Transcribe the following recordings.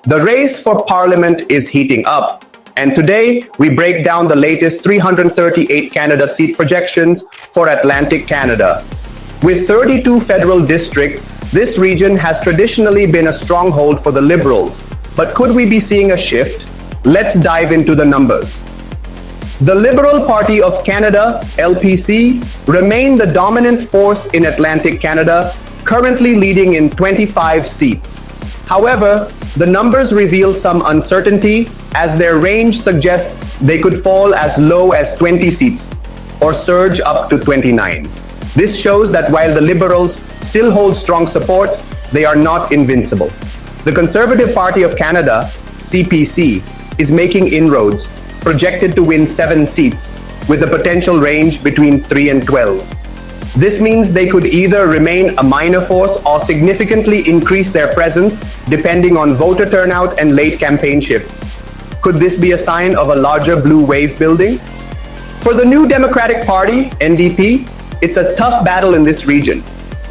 The race for Parliament is heating up, and today we break down the latest 338Canada seat projections for Atlantic Canada. With 32 federal districts, this region has traditionally been a stronghold for the Liberals. But could we be seeing a shift? Let's dive into the numbers. The Liberal Party of Canada, LPC, remain the dominant force in Atlantic Canada, currently leading in 25 seats. However, the numbers reveal some uncertainty as their range suggests they could fall as low as 20 seats or surge up to 29. This shows that while the Liberals still hold strong support, they are not invincible. The Conservative Party of Canada, CPC, is making inroads, projected to win 7 seats with a potential range between 3 and 12. This means they could either remain a minor force or significantly increase their presence depending on voter turnout and late campaign shifts. Could this be a sign of a larger blue wave building? For the New Democratic Party, NDP, it's a tough battle in this region.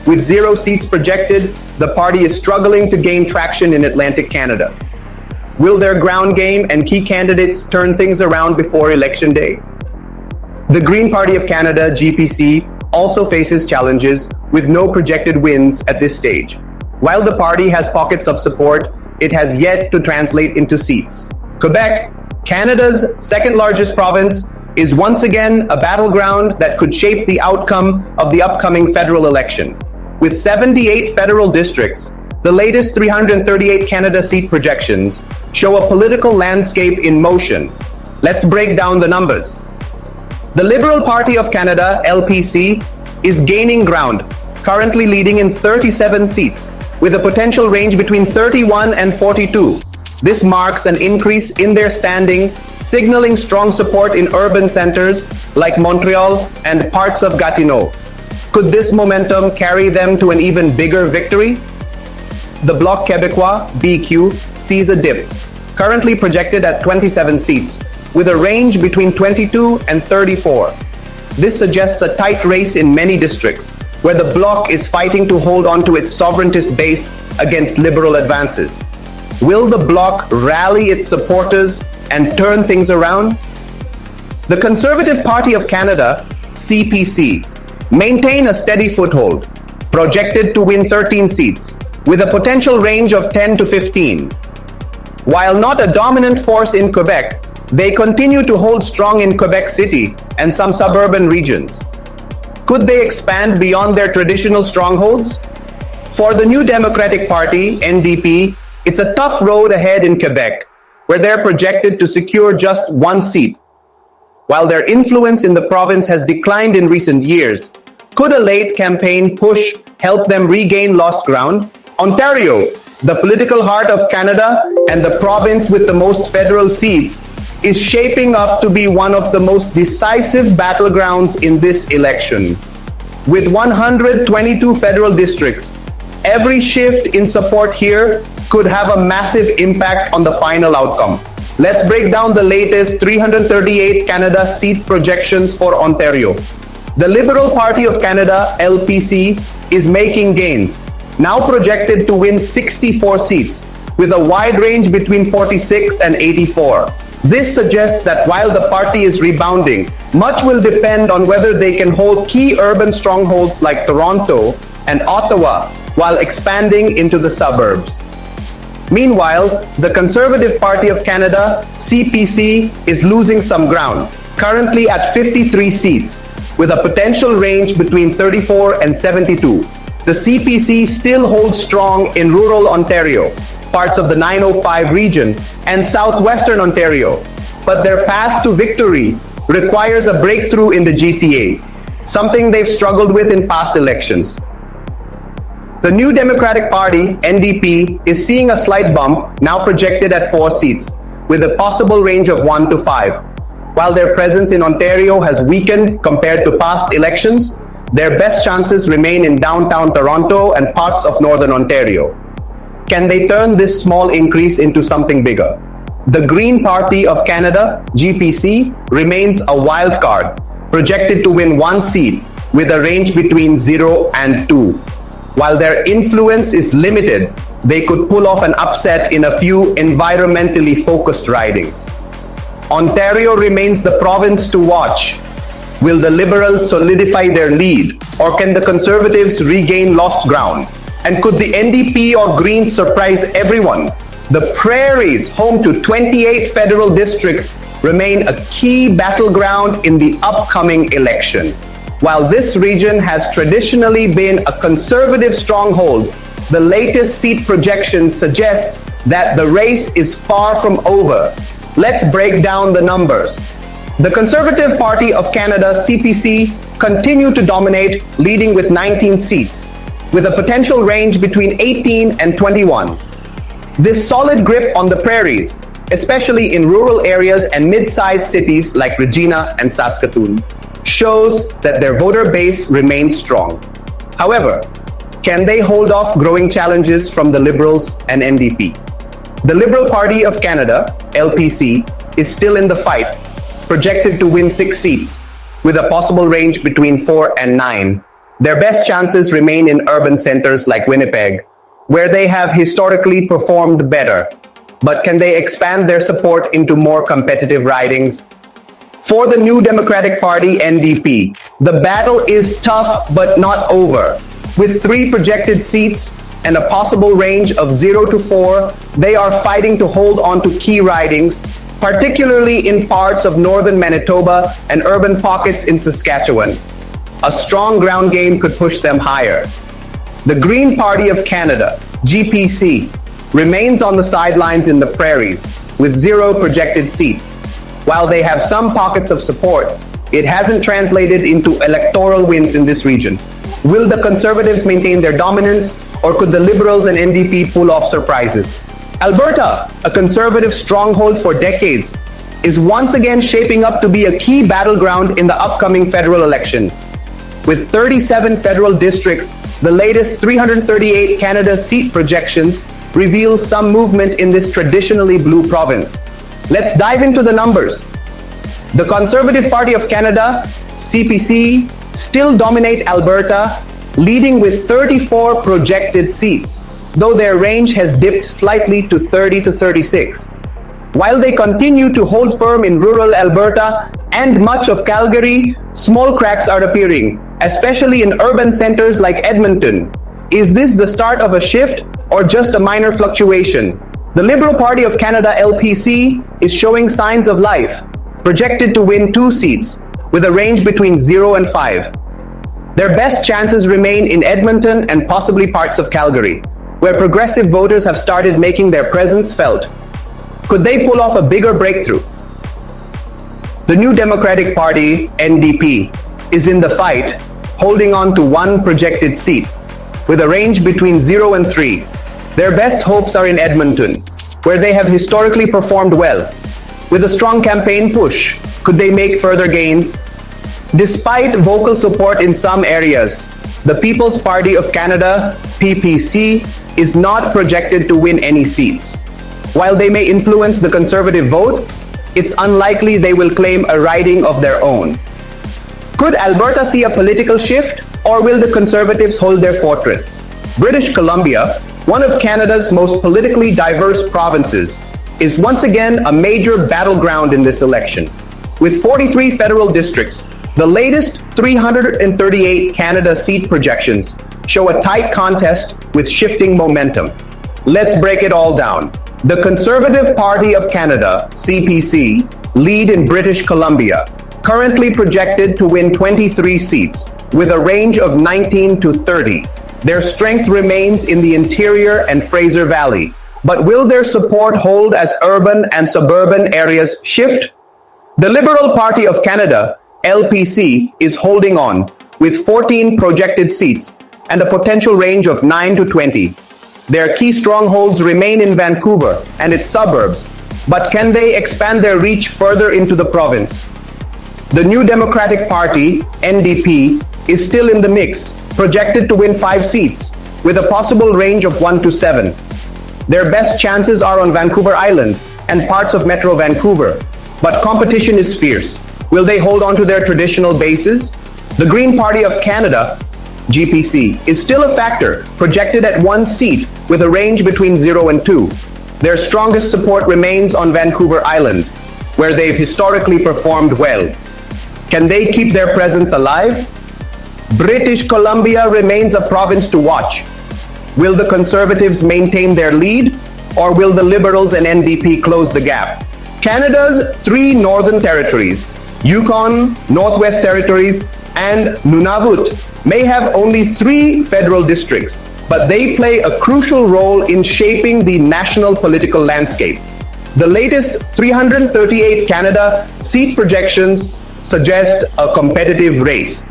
With 0 seats projected, the party is struggling to gain traction in Atlantic Canada. Will their ground game and key candidates turn things around before Election Day? The Green Party of Canada, GPC, also faces challenges with no projected wins at this stage. While the party has pockets of support, it has yet to translate into seats. Quebec, Canada's second largest province, is once again a battleground that could shape the outcome of the upcoming federal election. With 78 federal districts, the latest 338Canada seat projections show a political landscape in motion. Let's break down the numbers. The Liberal Party of Canada, LPC, is gaining ground, currently leading in 37 seats, with a potential range between 31 and 42. This marks an increase in their standing, signaling strong support in urban centers like Montreal and parts of Gatineau. Could this momentum carry them to an even bigger victory? The Bloc Québécois, BQ, sees a dip, currently projected at 27 seats, with a range between 22 and 34. This suggests a tight race in many districts, where the Bloc is fighting to hold on to its sovereigntist base against Liberal advances. Will the Bloc rally its supporters and turn things around? The Conservative Party of Canada, CPC, maintain a steady foothold, projected to win 13 seats, with a potential range of 10 to 15. While not a dominant force in Quebec, they continue to hold strong in Quebec City and some suburban regions. Could they expand beyond their traditional strongholds? For the New Democratic Party, NDP, it's a tough road ahead in Quebec, where they're projected to secure just 1 seat. While their influence in the province has declined in recent years, could a late campaign push help them regain lost ground? Ontario, the political heart of Canada and the province with the most federal seats, is shaping up to be one of the most decisive battlegrounds in this election. With 122 federal districts, every shift in support here could have a massive impact on the final outcome. Let's break down the latest 338Canada seat projections for Ontario. The Liberal Party of Canada, LPC, is making gains, now projected to win 64 seats, with a wide range between 46 and 84. This suggests that while the party is rebounding, much will depend on whether they can hold key urban strongholds like Toronto and Ottawa while expanding into the suburbs. Meanwhile, the Conservative Party of Canada, CPC, is losing some ground, currently at 53 seats, with a potential range between 34 and 72. The CPC still holds strong in rural Ontario, parts of the 905 region, and southwestern Ontario, but their path to victory requires a breakthrough in the GTA, something they've struggled with in past elections. The New Democratic Party, NDP, is seeing a slight bump, now projected at 4 seats, with a possible range of 1 to 5. While their presence in Ontario has weakened compared to past elections, their best chances remain in downtown Toronto and parts of northern Ontario. Can they turn this small increase into something bigger? The Green Party of Canada, GPC, remains a wild card, projected to win 1 seat with a range between 0 and 2. While their influence is limited, they could pull off an upset in a few environmentally focused ridings. Ontario remains the province to watch. Will the Liberals solidify their lead, or can the Conservatives regain lost ground? And could the NDP or Greens surprise everyone? The Prairies, home to 28 federal districts, remain a key battleground in the upcoming election. While this region has traditionally been a Conservative stronghold, the latest seat projections suggest that the race is far from over. Let's break down the numbers. The Conservative Party of Canada, CPC, continue to dominate, leading with 19 seats, with a potential range between 18 and 21. This solid grip on the prairies, especially in rural areas and mid-sized cities like Regina and Saskatoon, shows that their voter base remains strong. However, can they hold off growing challenges from the Liberals and NDP? The Liberal Party of Canada, LPC, is still in the fight, projected to win 6 seats, with a possible range between 4 and 9. Their best chances remain in urban centers like Winnipeg, where they have historically performed better. But can they expand their support into more competitive ridings? For the New Democratic Party, NDP, the battle is tough but not over. With 3 projected seats and a possible range of 0 to 4, they are fighting to hold on to key ridings, particularly in parts of northern Manitoba and urban pockets in Saskatchewan. A strong ground game could push them higher. The Green Party of Canada, GPC, remains on the sidelines in the Prairies, with 0 projected seats. While they have some pockets of support, it hasn't translated into electoral wins in this region. Will the Conservatives maintain their dominance, or could the Liberals and NDP pull off surprises? Alberta, a Conservative stronghold for decades, is once again shaping up to be a key battleground in the upcoming federal election. With 37 federal districts, the latest 338Canada seat projections reveal some movement in this traditionally blue province. Let's dive into the numbers. The Conservative Party of Canada, CPC, still dominate Alberta, leading with 34 projected seats, though their range has dipped slightly to 30 to 36. While they continue to hold firm in rural Alberta and much of Calgary, small cracks are appearing, especially in urban centers like Edmonton. Is this the start of a shift or just a minor fluctuation? The Liberal Party of Canada, LPC, is showing signs of life, projected to win 2 seats, with a range between 0 and 5. Their best chances remain in Edmonton and possibly parts of Calgary, where progressive voters have started making their presence felt. Could they pull off a bigger breakthrough? The New Democratic Party, NDP, is in the fight, holding on to 1 projected seat, with a range between 0 and 3. Their best hopes are in Edmonton, where they have historically performed well. With a strong campaign push, could they make further gains? Despite vocal support in some areas, the People's Party of Canada, PPC, is not projected to win any seats. While they may influence the Conservative vote, it's unlikely they will claim a riding of their own. Could Alberta see a political shift, or will the Conservatives hold their fortress? British Columbia, one of Canada's most politically diverse provinces, is once again a major battleground in this election. With 43 federal districts, the latest 338 Canada seat projections show a tight contest with shifting momentum. Let's break it all down. The Conservative Party of Canada, CPC, lead in British Columbia, currently projected to win 23 seats, with a range of 19 to 30. Their strength remains in the interior and Fraser Valley, but will their support hold as urban and suburban areas shift? The Liberal Party of Canada, LPC, is holding on, with 14 projected seats and a potential range of 9 to 20. Their key strongholds remain in Vancouver and its suburbs, but can they expand their reach further into the province? The New Democratic Party, NDP, is still in the mix, projected to win 5 seats, with a possible range of 1 to 7. Their best chances are on Vancouver Island and parts of Metro Vancouver, but competition is fierce. Will they hold on to their traditional bases? The Green Party of Canada, GPC, is still a factor, projected at 1 seat with a range between 0 and 2. Their strongest support remains on Vancouver Island, where they've historically performed well. Can they keep their presence alive? British Columbia remains a province to watch. Will the Conservatives maintain their lead, or will the Liberals and NDP close the gap? Canada's 3 northern territories, Yukon, Northwest Territories, and Nunavut, may have only 3 federal districts, but they play a crucial role in shaping the national political landscape. The latest 338Canada seat projections suggest a competitive race.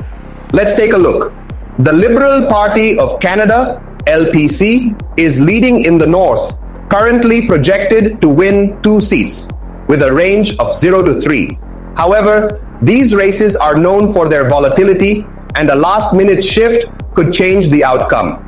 Let's take a look. The Liberal Party of Canada, LPC, is leading in the north, currently projected to win 2 seats, with a range of 0 to 3. However, these races are known for their volatility, and a last-minute shift could change the outcome.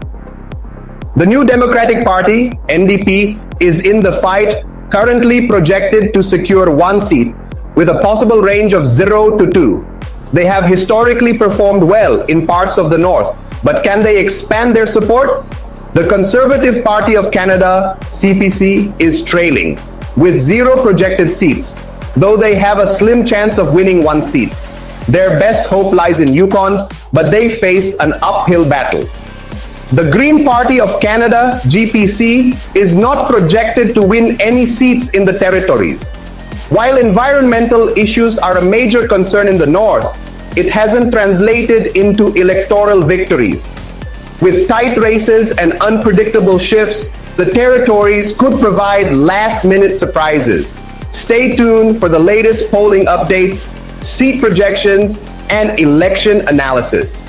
The New Democratic Party, NDP, is in the fight, currently projected to secure 1 seat, with a possible range of 0 to 2. They have historically performed well in parts of the north, but can they expand their support? The Conservative Party of Canada, CPC, is trailing, with 0 projected seats, though they have a slim chance of winning 1 seat. Their best hope lies in Yukon, but they face an uphill battle. The Green Party of Canada, GPC, is not projected to win any seats in the territories. While environmental issues are a major concern in the north, it hasn't translated into electoral victories. With tight races and unpredictable shifts, the territories could provide last-minute surprises. Stay tuned for the latest polling updates, seat projections, and election analysis.